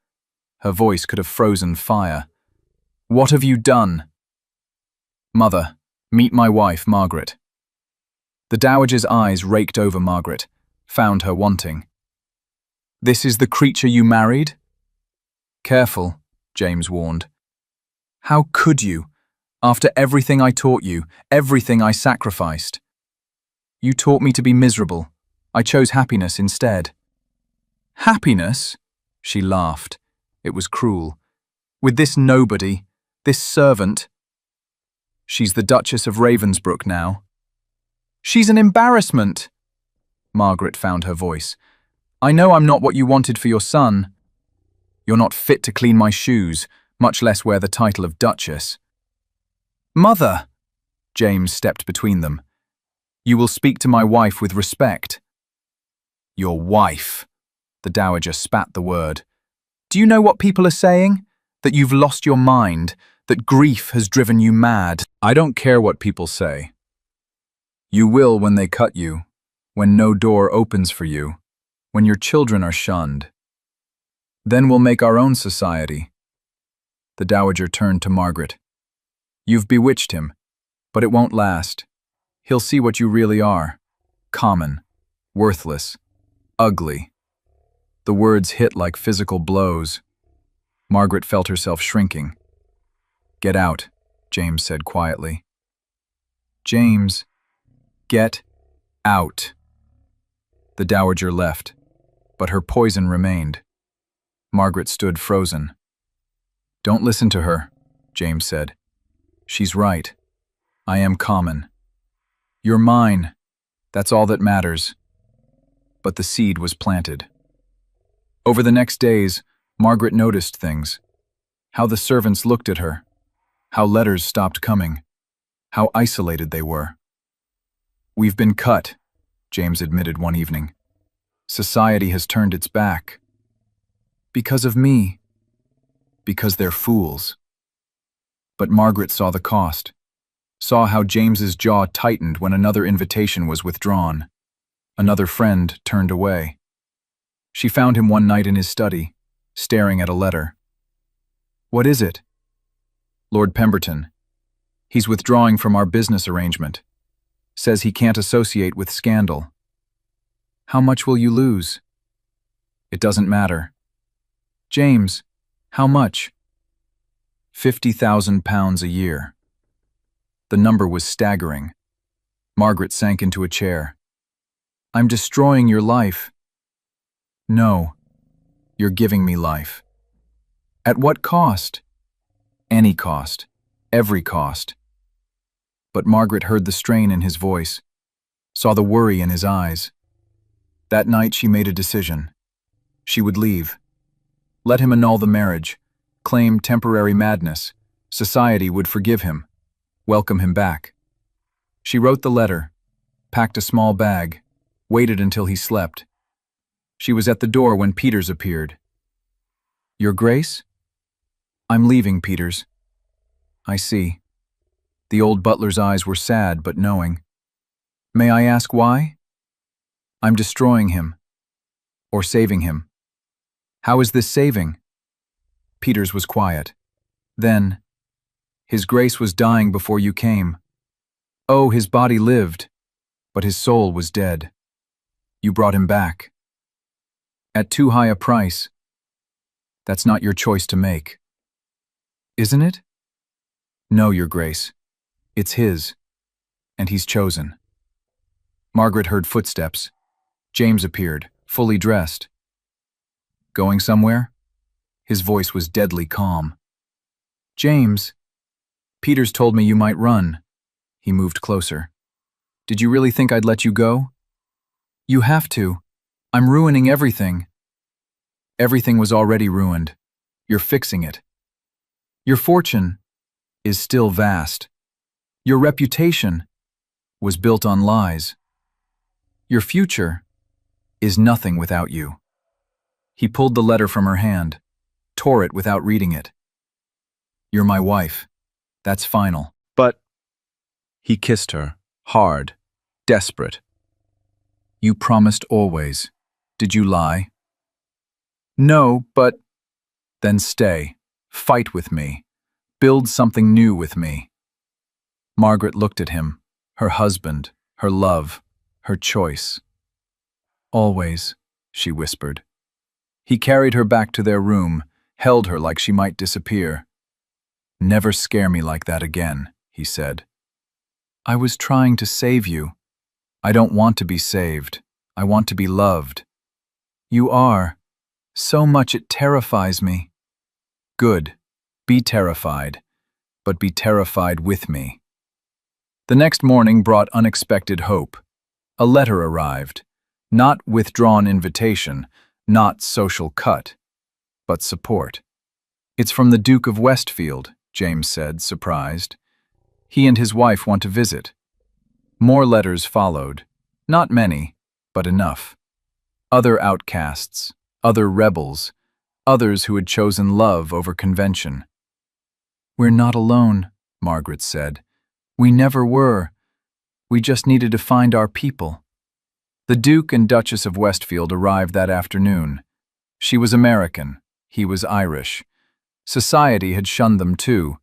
Her voice could have frozen fire. "What have you done?" "Mother, meet my wife, Margaret." The Dowager's eyes raked over Margaret, found her wanting. "This is the creature you married?" "Careful," James warned. "How could you? After everything I taught you, everything I sacrificed." "You taught me to be miserable. I chose happiness instead." "Happiness?" She laughed. It was cruel. "With this nobody, this servant." "She's the Duchess of Ravensbrook now." "She's an embarrassment." Margaret found her voice. "I know I'm not what you wanted for your son." "You're not fit to clean my shoes, much less wear the title of Duchess." "Mother!" James stepped between them. "You will speak to my wife with respect." "Your wife." The Dowager spat the word. "Do you know what people are saying? That you've lost your mind, that grief has driven you mad." "I don't care what people say. You will when they cut you, when no door opens for you, when your children are shunned. Then we'll make our own society." The Dowager turned to Margaret. "You've bewitched him, but it won't last. He'll see what you really are. Common, worthless, ugly." The words hit like physical blows. Margaret felt herself shrinking. "Get out," James said quietly. "James, get out." The Dowager left, but her poison remained. Margaret stood frozen. "Don't listen to her," James said. "She's right. I am common. You're mine. That's all that matters." But the seed was planted. Over the next days, Margaret noticed things. How the servants looked at her. How letters stopped coming. How isolated they were. "We've been cut," James admitted one evening. "Society has turned its back." "Because of me." "Because they're fools." But Margaret saw the cost. Saw how James's jaw tightened when another invitation was withdrawn. Another friend turned away. She found him one night in his study, staring at a letter. "What is it?" "Lord Pemberton. He's withdrawing from our business arrangement. Says he can't associate with scandal." "How much will you lose?" "It doesn't matter." "James, how much?" £50,000 a year. The number was staggering. Margaret sank into a chair. I'm destroying your life. No, you're giving me life. At what cost? Any cost. Every cost. But Margaret heard the strain in his voice, saw the worry in his eyes. That night she made a decision. She would leave. Let him annul the marriage, claim temporary madness. Society would forgive him, welcome him back. She wrote the letter, packed a small bag, waited until he slept. She was at the door when Peters appeared. Your Grace? I'm leaving, Peters. I see. The old butler's eyes were sad but knowing. May I ask why? I'm destroying him. Or saving him. How is this saving? Peters was quiet. Then, His Grace was dying before you came. Oh, his body lived, but his soul was dead. You brought him back. At too high a price. That's not your choice to make. Isn't it? No, Your Grace. It's his, and he's chosen. Margaret heard footsteps. James appeared, fully dressed. Going somewhere? His voice was deadly calm. James, Peters told me you might run. He moved closer. Did you really think I'd let you go? You have to. I'm ruining everything. Everything was already ruined. You're fixing it. Your fortune is still vast. Your reputation was built on lies. Your future is nothing without you. He pulled the letter from her hand, tore it without reading it. You're my wife. That's final. But he kissed her, hard, desperate. You promised always. Did you lie? No, but... Then stay. Fight with me. Build something new with me. Margaret looked at him, her husband, her love, her choice. Always, she whispered. He carried her back to their room, held her like she might disappear. Never scare me like that again, he said. I was trying to save you. I don't want to be saved. I want to be loved. You are. So much it terrifies me. Good. Be terrified. But be terrified with me. The next morning brought unexpected hope. A letter arrived. Not withdrawn invitation, not social cut, but support. It's from the Duke of Westfield, James said, surprised. He and his wife want to visit. More letters followed. Not many, but enough. Other outcasts, other rebels, others who had chosen love over convention. We're not alone, Margaret said. We never were. We just needed to find our people. The Duke and Duchess of Westfield arrived that afternoon. She was American, he was Irish. Society had shunned them too.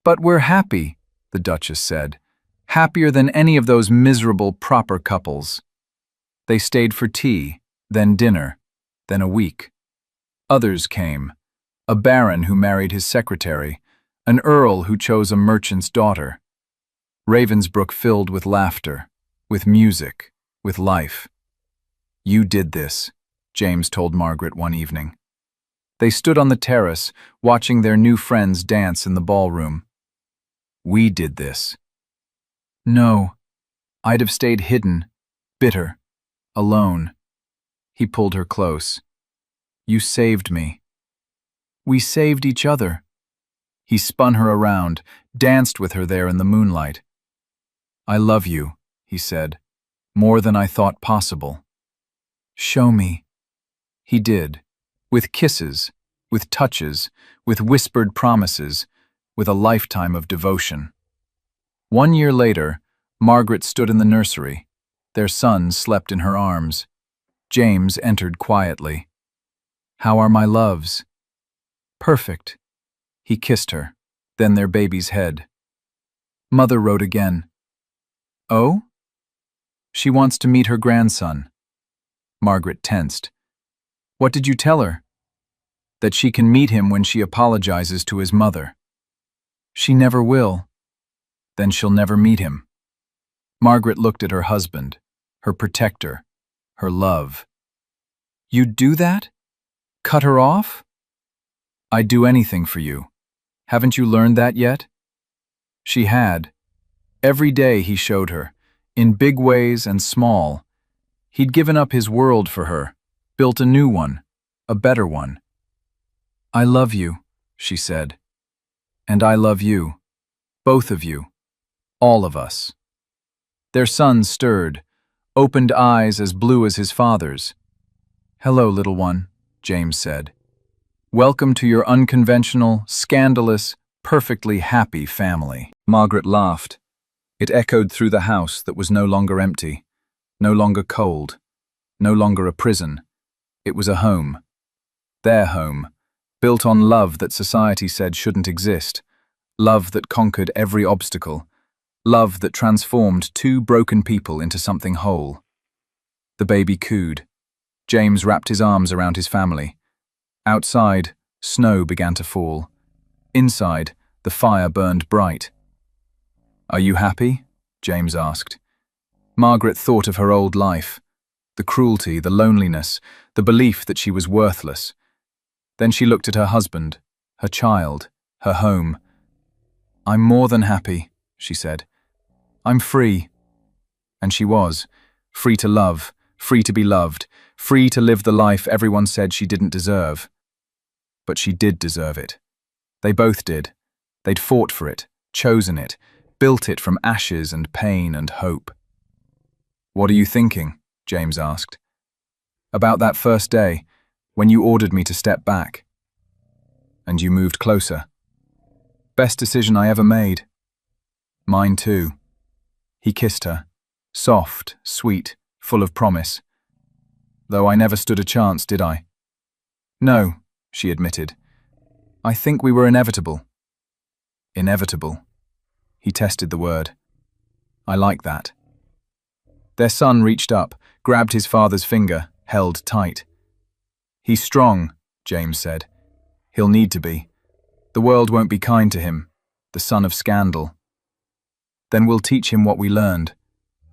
But we're happy, the Duchess said. Happier than any of those miserable proper couples. They stayed for tea, then dinner, then a week. Others came. A baron who married his secretary, an earl who chose a merchant's daughter. Ravensbrook filled with laughter, with music, with life. You did this, James told Margaret one evening. They stood on the terrace, watching their new friends dance in the ballroom. We did this. No, I'd have stayed hidden, bitter, alone. He pulled her close. You saved me. We saved each other. He spun her around, danced with her there in the moonlight. I love you, he said, more than I thought possible. Show me. He did, with kisses, with touches, with whispered promises, with a lifetime of devotion. 1 year later, Margaret stood in the nursery. Their son slept in her arms. James entered quietly. How are my loves? Perfect. He kissed her, then their baby's head. Mother wrote again. Oh? She wants to meet her grandson. Margaret tensed. What did you tell her? That she can meet him when she apologizes to his mother. She never will. Then she'll never meet him. Margaret looked at her husband, her protector, her love. "You'd do that? Cut her off?" "I'd do anything for you. Haven't you learned that yet?" She had. Every day he showed her, in big ways and small. He'd given up his world for her, built a new one, a better one. "I love you," she said. "And I love you. Both of you. All of us." Their son stirred, opened eyes as blue as his father's. "Hello, little one," James said. "Welcome to your unconventional, scandalous, perfectly happy family." Margaret laughed. It echoed through the house that was no longer empty, no longer cold, no longer a prison. It was a home. Their home, built on love that society said shouldn't exist, love that conquered every obstacle, love that transformed two broken people into something whole. The baby cooed. James wrapped his arms around his family. Outside, snow began to fall. Inside, the fire burned bright. "Are you happy?" James asked. Margaret thought of her old life, the cruelty, the loneliness, the belief that she was worthless. Then she looked at her husband, her child, her home. "I'm more than happy," she said. "I'm free." And she was, free to love, free to be loved, free to live the life everyone said she didn't deserve. But she did deserve it. They both did. They'd fought for it, chosen it, built it from ashes and pain and hope. "What are you thinking?" James asked. "About that first day, when you ordered me to step back. And you moved closer. Best decision I ever made." "Mine too." He kissed her, soft, sweet, full of promise. "Though I never stood a chance, did I?" "No," she admitted. "I think we were inevitable." Inevitable. He tested the word. "I like that." Their son reached up, grabbed his father's finger, held tight. "He's strong," James said. "He'll need to be. The world won't be kind to him, the son of scandal. Then we'll teach him what we learned,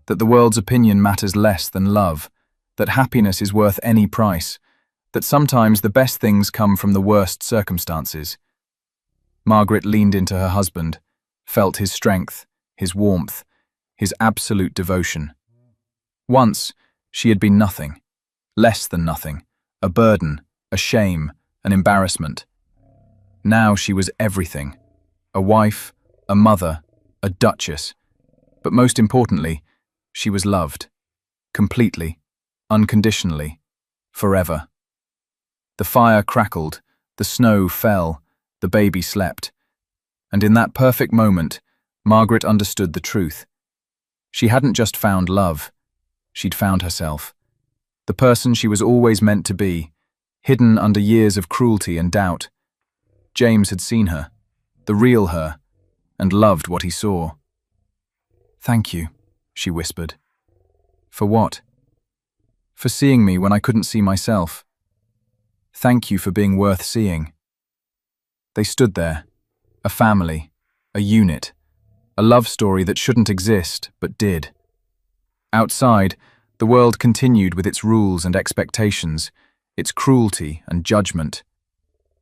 that the world's opinion matters less than love, that happiness is worth any price, that sometimes the best things come from the worst circumstances." Margaret leaned into her husband, felt his strength, his warmth, his absolute devotion. Once, she had been nothing, less than nothing, a burden, a shame, an embarrassment. Now she was everything, a wife, a mother, a duchess. But most importantly, she was loved, completely, unconditionally, forever. The fire crackled, the snow fell, the baby slept. And in that perfect moment, Margaret understood the truth. She hadn't just found love, she'd found herself. The person she was always meant to be, hidden under years of cruelty and doubt. James had seen her, the real her, and loved what he saw. "Thank you," she whispered. "For what?" "For seeing me when I couldn't see myself. Thank you for being worth seeing." They stood there, a family, a unit, a love story that shouldn't exist, but did. Outside, the world continued with its rules and expectations, its cruelty and judgment.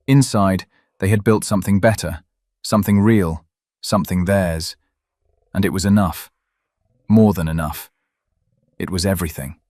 Inside, they had built something better, something real, something theirs. And it was enough. More than enough. It was everything.